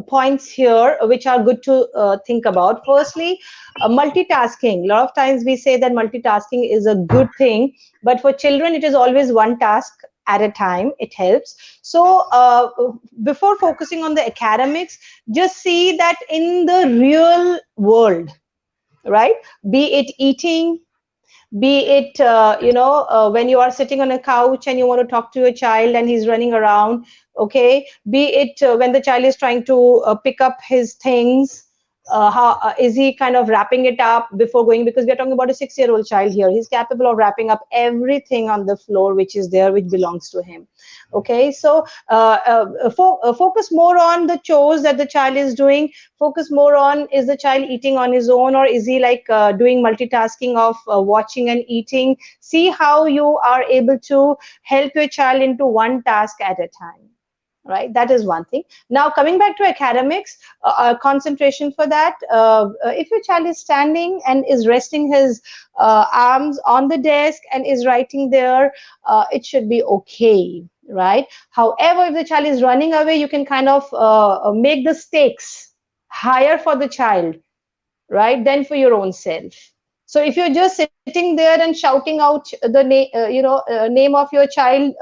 points here which are good to think about. Firstly, multitasking. A lot of times we say that multitasking is a good thing, but for children, it is always one task at a time. It helps. So before focusing on the academics, just see that in the real world, right? Be it eating, be it when you are sitting on a couch and you want to talk to your child and he's running around, okay, be it when the child is trying to pick up his things, how is he kind of wrapping it up before going, because we're talking about a 6-year-old child here. He's capable of wrapping up everything on the floor which is there, which belongs to him. Okay, so focus more on the chores that the child is doing. Focus more on, is the child eating on his own, or is he like doing multitasking of watching and eating. See how you are able to help your child into one task at a time. Right, that is one thing. Now coming back to academics, concentration for that. If your child is standing and is resting his arms on the desk and is writing there, it should be okay, right? However, if the child is running away, you can kind of make the stakes higher for the child, right, than for your own self. So if you're just sitting there and shouting out the name of your child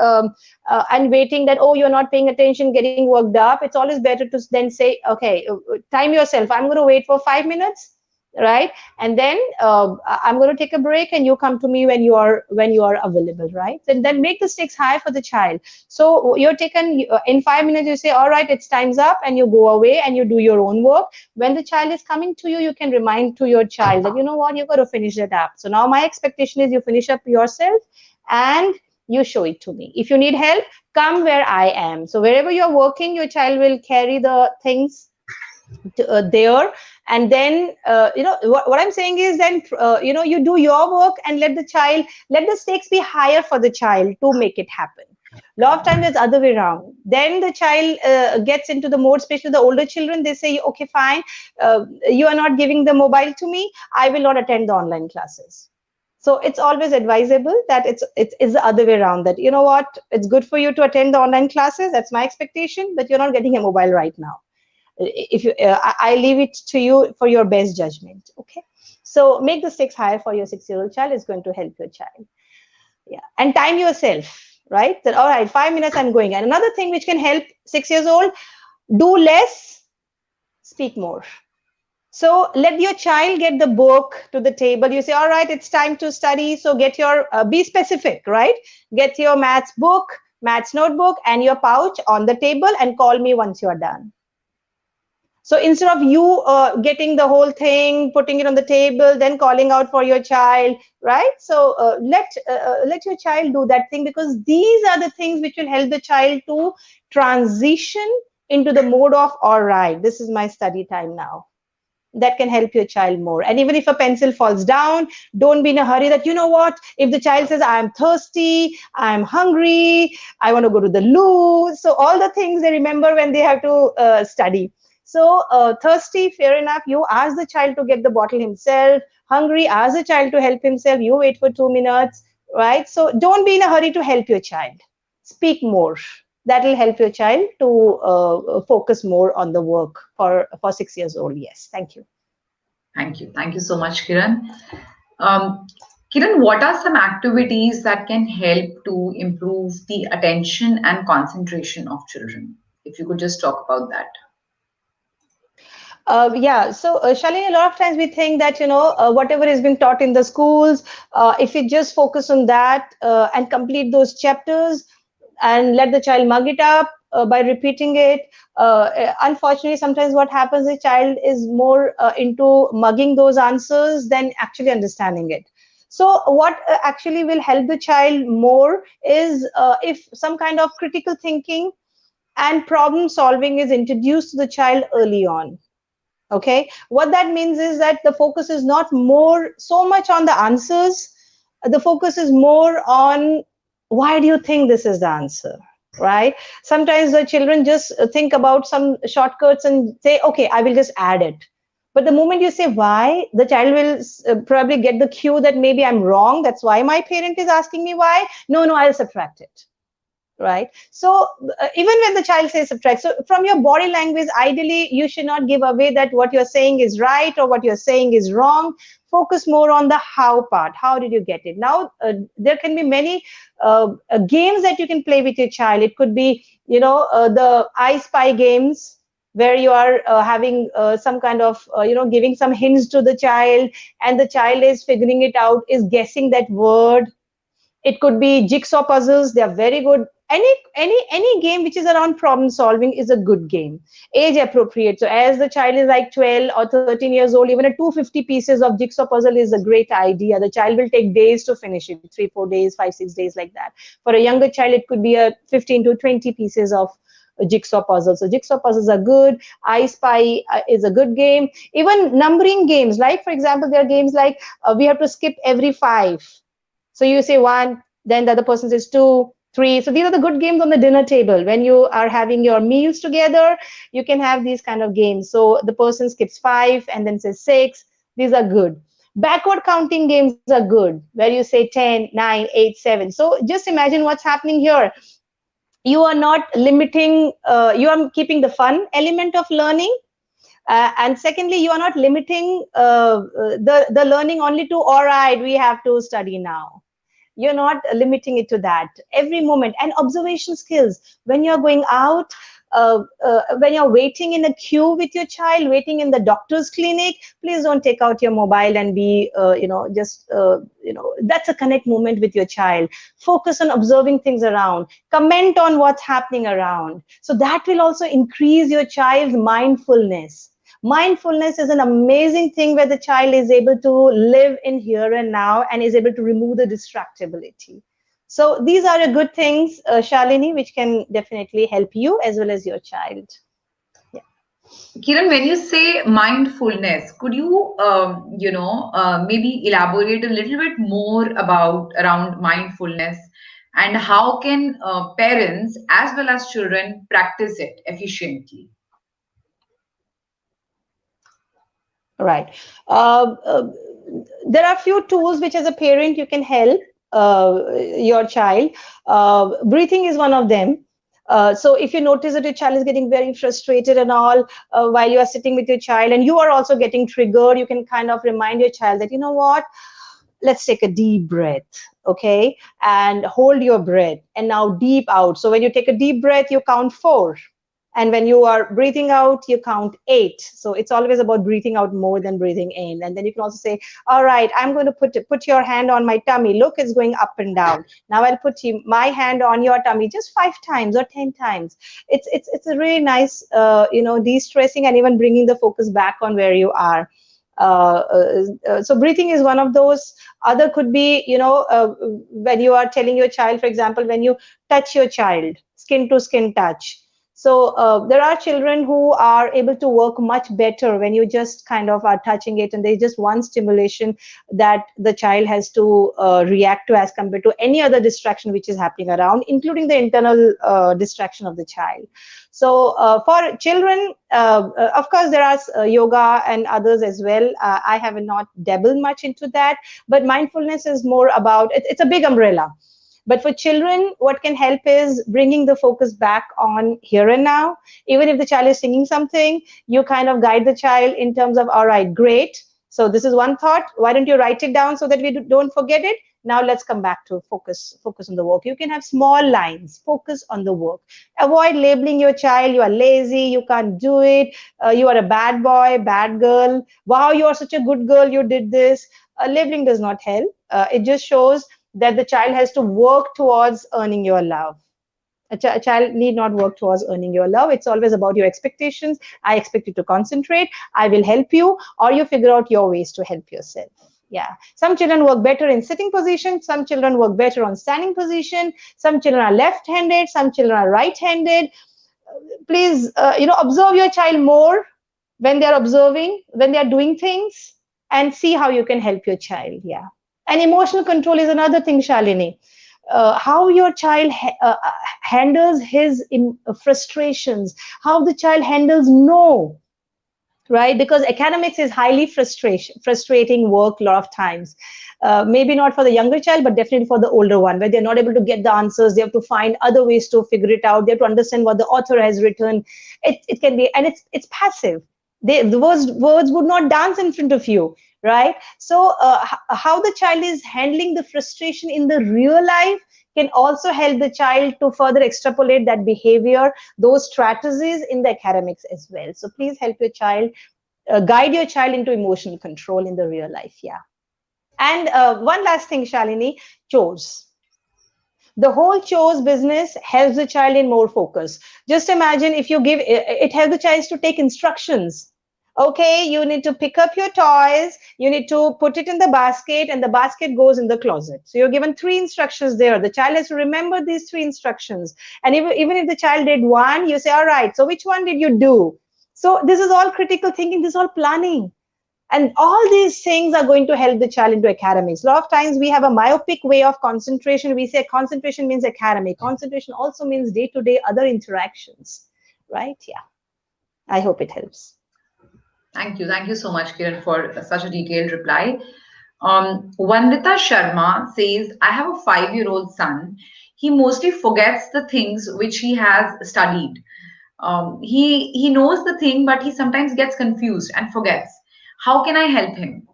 and waiting that, oh, you're not paying attention, getting worked up, it's always better to then say, okay, time yourself. I'm going to wait for 5 minutes, right? And then I'm going to take a break, and you come to me when you are available, right? And then make the stakes high for the child. So you're taken in 5 minutes. You say, all right, it's time's up, and you go away and you do your own work. When the child is coming to you, you can remind to your child that, you know what, you've got to finish that up. So now my expectation is you finish up yourself and you show it to me. If you need help, come where I am. So wherever you're working, your child will carry the things there. And then what I'm saying is, then you do your work and let the stakes be higher for the child to make it happen. A lot of times it's other way around. Then the child gets into the mode, especially the older children. They say, okay, fine, you are not giving the mobile to me, I will not attend the online classes. So it's always advisable that it's the other way around, that you know what, it's good for you to attend the online classes, that's my expectation, but you're not getting a mobile right now. If you I leave it to you for your best judgment. Okay, so make the stakes higher for your 6-year-old child, is going to help your child. Yeah, and time yourself, right, that all right, 5 minutes, I'm going. And another thing which can help 6 years old: do less, speak more. So let your child get the book to the table. You say, all right, it's time to study, so get your be specific, right? Get your maths book, maths notebook, and your pouch on the table, and call me once you're done. So instead of you getting the whole thing, putting it on the table, then calling out for your child, right? So let your child do that thing, because these are the things which will help the child to transition into the mode of, all right, this is my study time now. That can help your child more. And even if a pencil falls down, don't be in a hurry that, you know what, if the child says, I'm thirsty, I'm hungry, I want to go to the loo. So all the things they remember when they have to study. So thirsty, fair enough, you ask the child to get the bottle himself. Hungry, ask the child to help himself, you wait for 2 minutes, right? So don't be in a hurry to help your child. Speak more. That will help your child to focus more on the work for 6 years old. Yes, thank you. Thank you. Thank you so much, Kiran. Um, Kiran, what are some activities that can help to improve the attention and concentration of children? If you could just talk about that. Yeah, so Shalini, a lot of times we think that whatever is being taught in the schools, if we just focus on that and complete those chapters and let the child mug it up by repeating it. Unfortunately, sometimes what happens is child is more into mugging those answers than actually understanding it. So what actually will help the child more is if some kind of critical thinking and problem solving is introduced to the child early on. Okay, what that means is that the focus is not more so much on the answers, the focus is more on why do you think this is the answer, right? Sometimes the children just think about some shortcuts and say, okay, I will just add it. But the moment you say why, the child will probably get the cue that maybe I'm wrong, that's why my parent is asking me why. No, no, I'll subtract it, right? So even when the child says subtract, so from your body language, ideally you should not give away that what you're saying is right or what you're saying is wrong. Focus more on the how part. How did you get it? Now there can be many games that you can play with your child. It could be the I Spy games, where you are having some kind of giving some hints to the child, and the child is figuring it out, is guessing that word. It could be jigsaw puzzles, they are very good. Any game which is around problem solving is a good game, age appropriate. So as the child is like 12 or 13 years old, even a 250 pieces of jigsaw puzzle is a great idea. The child will take days to finish it, 3 4 days, 5 6 days, like that. For a younger child, it could be a 15 to 20 pieces of a jigsaw puzzle. So jigsaw puzzles are good. I Spy is a good game. Even numbering games, like for example, there are games like we have to skip every 5. So you say 1, then the other person says 2, 3. So these are the good games on the dinner table. When you are having your meals together, you can have these kind of games. So the person skips 5 and then says 6. These are good. Backward counting games are good, where you say 10, 9, 8, 7. So just imagine what's happening here. You are not limiting, you are keeping the fun element of learning. And secondly, you are not limiting the learning only to, all right, we have to study now. You're not limiting it to that. Every moment. And observation skills, when you're going out, when you're waiting in a queue with your child, waiting in the doctor's clinic, please don't take out your mobile and be just that's a connect moment with your child. Focus on observing things around, comment on what's happening around. So that will also increase your child's mindfulness. Mindfulness is an amazing thing, where the child is able to live in here and now and is able to remove the distractibility. So these are a good things, Shalini, which can definitely help you as well as your child. Yeah. Kiran, when you say mindfulness, could you, maybe elaborate a little bit more about around mindfulness and how can parents as well as children practice it efficiently? Right. Uh, uh, there are few tools which, as a parent, you can help your child. Breathing is one of them. So if you notice that your child is getting very frustrated and all while you are sitting with your child, and you are also getting triggered, you can kind of remind your child that, you know what, let's take a deep breath, okay, and hold your breath, and now deep out. So when you take a deep breath, you count 4, and when you are breathing out, you count 8. So it's always about breathing out more than breathing in. And then you can also say, all right, I'm going to put your hand on my tummy. Look, it's going up and down. Now I'll put my hand on your tummy just 5 times or 10 times. It's a really nice de-stressing, and even bringing the focus back on where you are. So breathing is one of those. Other could be, when you are telling your child, for example, when you touch your child, skin to skin touch. So there are children who are able to work much better when you just kind of are touching it, and there's just one stimulation that the child has to react to, as compared to any other distraction which is happening around, including the internal distraction of the child. So for children, of course, there are yoga and others as well. I have not dabbled much into that, but mindfulness is more about it's a big umbrella. But for children, what can help is bringing the focus back on here and now. Even if the child is singing something, you kind of guide the child in terms of, all right, great. So this is one thought. Why don't you write it down so that we don't forget it? Now let's come back to focus on the work. You can have small lines, focus on the work. Avoid labeling your child, you are lazy, you can't do it, you are a bad boy, bad girl. Wow, you are such a good girl, you did this. Labeling does not help. It just shows that the child has to work towards earning your love. A child need not work towards earning your love. It's always about your expectations. I expect you to concentrate. I will help you, or you figure out your ways to help yourself. Yeah. Some children work better in sitting position. Some children work better on standing position. Some children are left-handed. Some children are right-handed. Please, observe your child more when they're observing, when they're doing things, and see how you can help your child. Yeah. And emotional control is another thing, Shalini. How your child handles his frustrations, how the child handles no, right? Because academics is highly frustrating work a lot of times. Maybe not for the younger child, but definitely for the older one, where they're not able to get the answers. They have to find other ways to figure it out. They have to understand what the author has written. It can be, and it's passive. The words would not dance in front of you, right? So how the child is handling the frustration in the real life can also help the child to further extrapolate that behavior, those strategies in the academics as well. So please help your child, guide your child into emotional control in the real life. Yeah. And one last thing, Shalini, chores. The whole chores business helps the child in more focus. Just imagine if you give it helps the child to take instructions. Okay, you need to pick up your toys, you need to put it in the basket, and the basket goes in the closet. So you're given 3 instructions there. The child has to remember these 3 instructions. And even if the child did one, you say, all right, so which one did you do? So this is all critical thinking, this is all planning. And all these things are going to help the child into academics. A lot of times we have a myopic way of concentration. We say concentration means academic. Concentration also means day-to-day other interactions, right? Yeah. I hope it helps. Thank you. Thank you so much, Kiran, for such a detailed reply. Vandita Sharma says, I have a 5-year-old son. He mostly forgets the things which he has studied. He knows the thing, but he sometimes gets confused and forgets. How can I help him?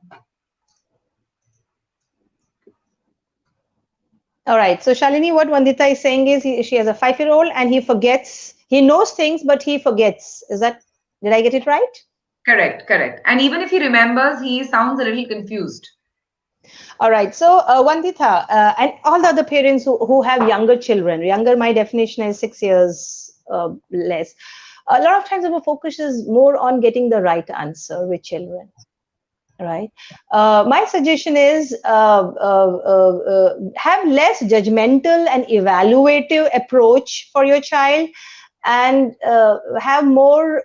All right. So Shalini, what Vandita is saying is she has a 5-year-old and he forgets. He knows things, but he forgets. Did I get it right? Correct, correct. And even if he remembers, he sounds a little confused. All right. So, Vandita, and all the other parents who have younger children, younger, my definition is 6 years less. A lot of times our focus is more on getting the right answer with children, right? My suggestion is have less judgmental and evaluative approach for your child, and have more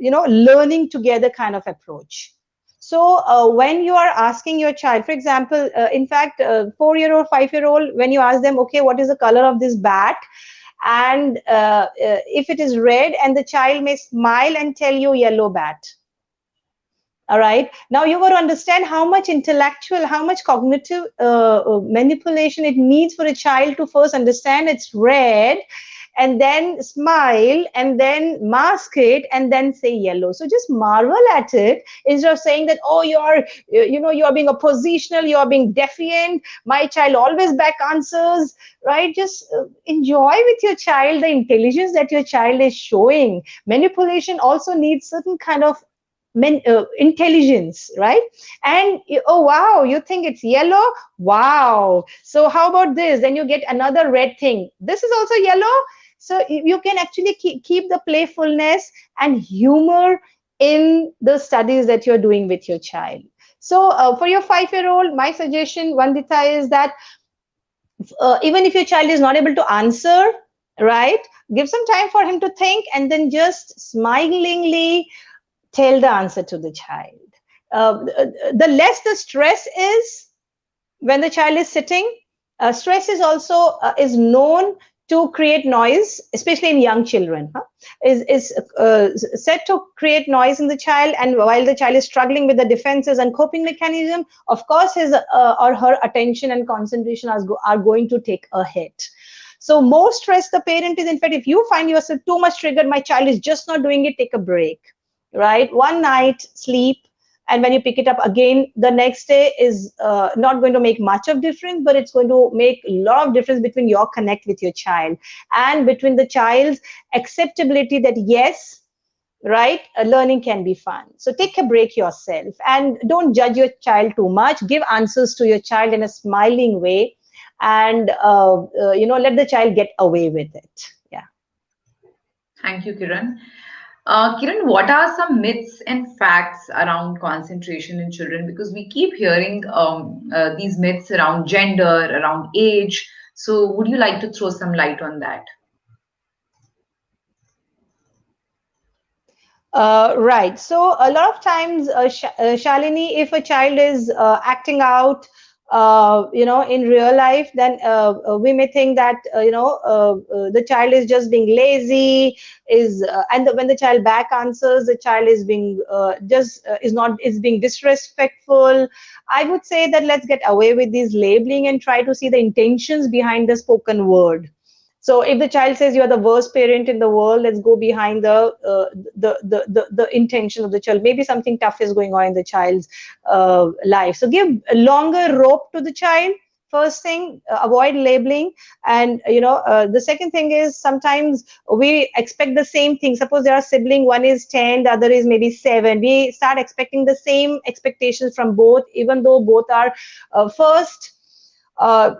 learning together kind of approach. So when you are asking your child, for example, in fact, 4-year-old, 5-year-old, when you ask them, okay, what is the color of this bat? And if it is red, and the child may smile and tell you yellow bat. All right. Now you got to understand how much intellectual, how much cognitive manipulation it needs for a child to first understand it's red, and then smile, and then mask it, and then say yellow. So just marvel at it instead of saying that, oh, you're being oppositional, you're being defiant. My child always back answers, right? Just enjoy with your child the intelligence that your child is showing. Manipulation also needs certain kind of intelligence, right? And oh wow, you think it's yellow, wow, so how about this? Then you get another red thing, this is also yellow. So you can actually keep the playfulness and humor in the studies that you're doing with your child. So for your 5-year-old, my suggestion, Vandita, is that even if your child is not able to answer, right, give some time for him to think, and then just smilingly tell the answer to the child. The less the stress is when the child is sitting, stress is also is known to create noise, especially in young children. Is said to create noise in the child, and while the child is struggling with the defenses and coping mechanism, of course, his or her attention and concentration are going to take a hit. So more stress the parent is. In fact, if you find yourself too much triggered, my child is just not doing it, take a break, right? One night sleep, and when you pick it up again the next day is not going to make much of difference, but it's going to make a lot of difference between your connect with your child and between the child's acceptability that yes, right, learning can be fun. So take a break yourself and don't judge your child too much. Give answers to your child in a smiling way, and let the child get away with it. Yeah. Thank you, Kiran. Kiran, what are some myths and facts around concentration in children? Because we keep hearing these myths around gender, around age. So, would you like to throw some light on that? Right. So a lot of times, Shalini, if a child is acting out, in real life, then we may think that the child is just being lazy. When the child back answers, the child is being just is not is being disrespectful. I would say that let's get away with this labeling and try to see the intentions behind the spoken word. So if the child says you're the worst parent in the world, let's go behind the intention of the child. Maybe something tough is going on in the child's life. So give a longer rope to the child. First thing, avoid labeling. And the second thing is sometimes we expect the same thing. Suppose there are sibling, one is 10, the other is maybe 7. We start expecting the same expectations from both, even though both are first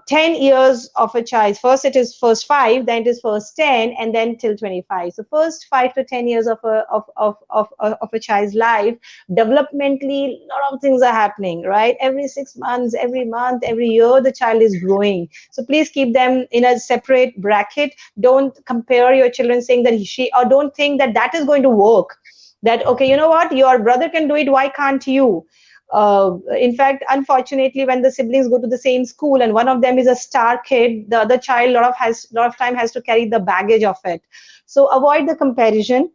10 years of a child. First it is first 5, then it is first 10, and then till 25. So first 5 to 10 years of a child's life, developmentally, a lot of things are happening, right? Every 6 months, every month, every year, the child is growing. So please keep them in a separate bracket. Don't compare your children saying that or don't think that that is going to work. That, okay, you know what, your brother can do it, why can't you? In fact, unfortunately, when the siblings go to the same school and one of them is a star kid, the other child lot of time has to carry the baggage of it. So avoid the comparison.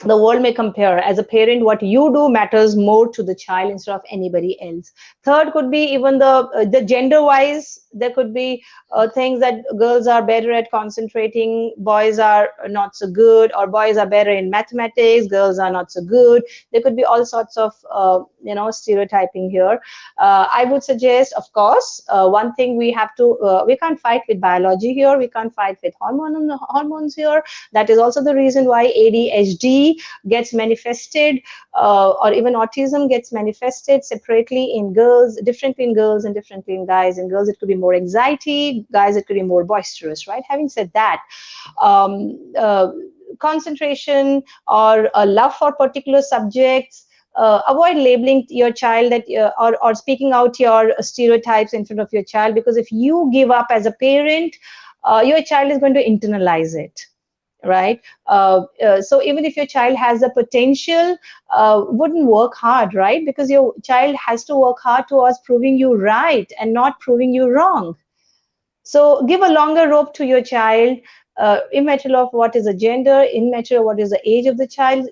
The world may compare. As a parent, what you do matters more to the child instead of anybody else. Third could be even the gender wise. There could be things that girls are better at concentrating, boys are not so good, or boys are better in mathematics, girls are not so good. There could be all sorts of stereotyping here. I would suggest, of course, one thing we can't fight with biology here. We can't fight with hormones here. That is also the reason why ADHD gets manifested, or even autism gets manifested separately in girls, differently in girls and differently in guys. In girls, it could be more anxiety, guys, it could be more boisterous, right? Having said that, concentration or a love for particular subjects, avoid labeling your child that or speaking out your stereotypes in front of your child, because if you give up as a parent, your child is going to internalize it. right? So even if your child has the potential, wouldn't work hard, right? Because your child has to work hard towards proving you right and not proving you wrong. So give a longer rope to your child, immature of what is the gender, immature of what is the age of the child.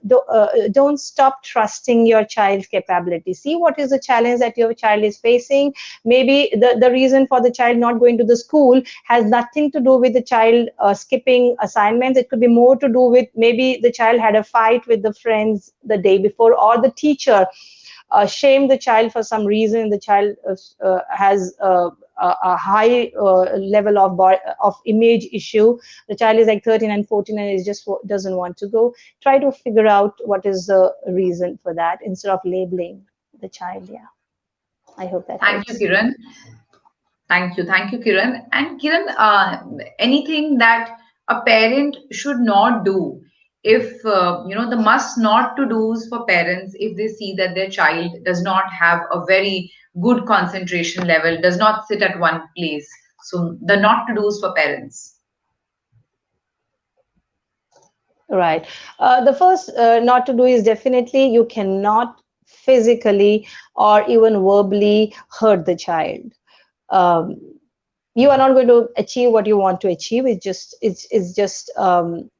Don't stop trusting your child's capability. See what is the challenge that your child is facing. Maybe the reason for the child not going to the school has nothing to do with the child skipping assignments. It could be more to do with maybe the child had a fight with the friends the day before, or the teacher shame the child for some reason. The child has a high level of image issue. The child is like 13 and 14 and is just doesn't want to go. Try to figure out what is the reason for that instead of labeling the child. Yeah, I hope that Thank you, helps. Kiran. Thank you, Kiran. And Kiran, anything that a parent should not do, if the must not to do's for parents if they see that their child does not have a very good concentration level, does not sit at one place. So the not to do's for parents. Right. The first not to do is definitely you cannot physically or even verbally hurt the child. Um, you are not going to achieve what you want to achieve. It's just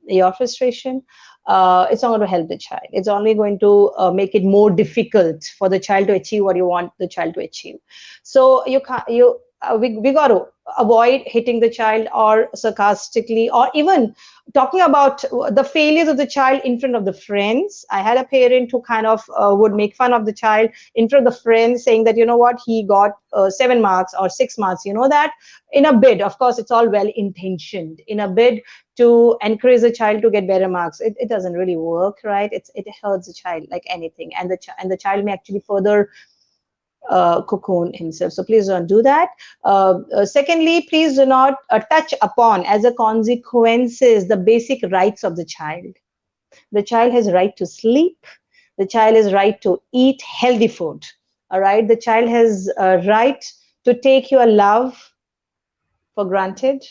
your frustration. It's not going to help the child. It's only going to make it more difficult for the child to achieve what you want the child to achieve. So you can't you we got to avoid hitting the child or sarcastically or even talking about the failures of the child in front of the friends. I had a parent who kind of would make fun of the child in front of the friends, saying that, you know what, he got 7 marks or 6 marks, you know that, in a bid, of course, it's all well intentioned, in a bid to encourage the child to get better marks. It doesn't really work, right? It hurts the child like anything, and the child may actually further cocoon himself. So please don't do that. Secondly, please do not touch upon as a consequences the basic rights of the child. The child has right to sleep. The child has right to eat healthy food. All right. The child has a right to take your love for granted.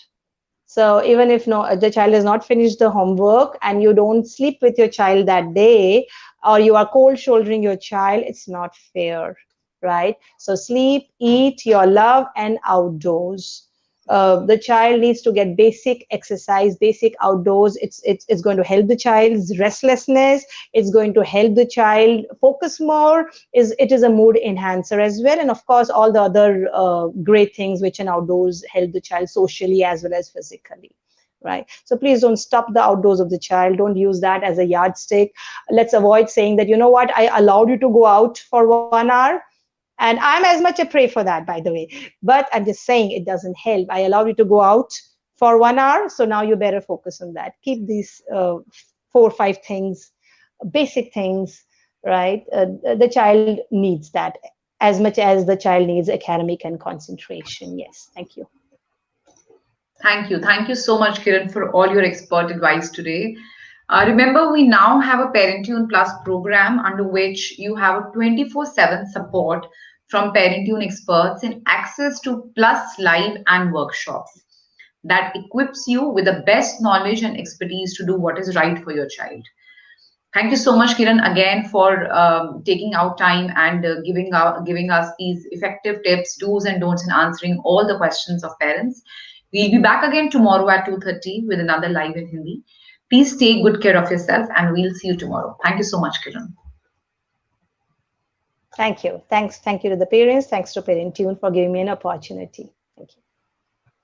So even if no, the child has not finished the homework and you don't sleep with your child that day, or you are cold shouldering your child, it's not fair, right? So sleep, eat, your love, and outdoors. The child needs to get basic exercise, basic outdoors. It's going to help the child's restlessness. It's going to help the child focus more. It is a mood enhancer as well, and of course all the other great things which in outdoors help the child socially as well as physically. Right. So please don't stop the outdoors of the child. Don't use that as a yardstick. Let's avoid saying that, you know what, I allowed you to go out for 1 hour. And I'm as much a prey for that, by the way. But I'm just saying it doesn't help. I allowed you to go out for 1 hour. So now you better focus on that. Keep these 4 or 5 things, basic things, right? The child needs that as much as the child needs academic and concentration. Yes. Thank you. Thank you. Thank you so much, Kiran, for all your expert advice today. Remember, we now have a Parentune Plus program under which you have a 24/7 support from Parentune experts and access to Plus Live and workshops that equips you with the best knowledge and expertise to do what is right for your child. Thank you so much, Kiran, again for taking out time and giving us these effective tips, do's and don'ts, and answering all the questions of parents. We'll be back again tomorrow at 2:30 with another live in Hindi. Please take good care of yourself, and we'll see you tomorrow. Thank you so much, Kiran. Thank you. Thanks. Thank you to the parents. Thanks to Parent Tune for giving me an opportunity. Thank you.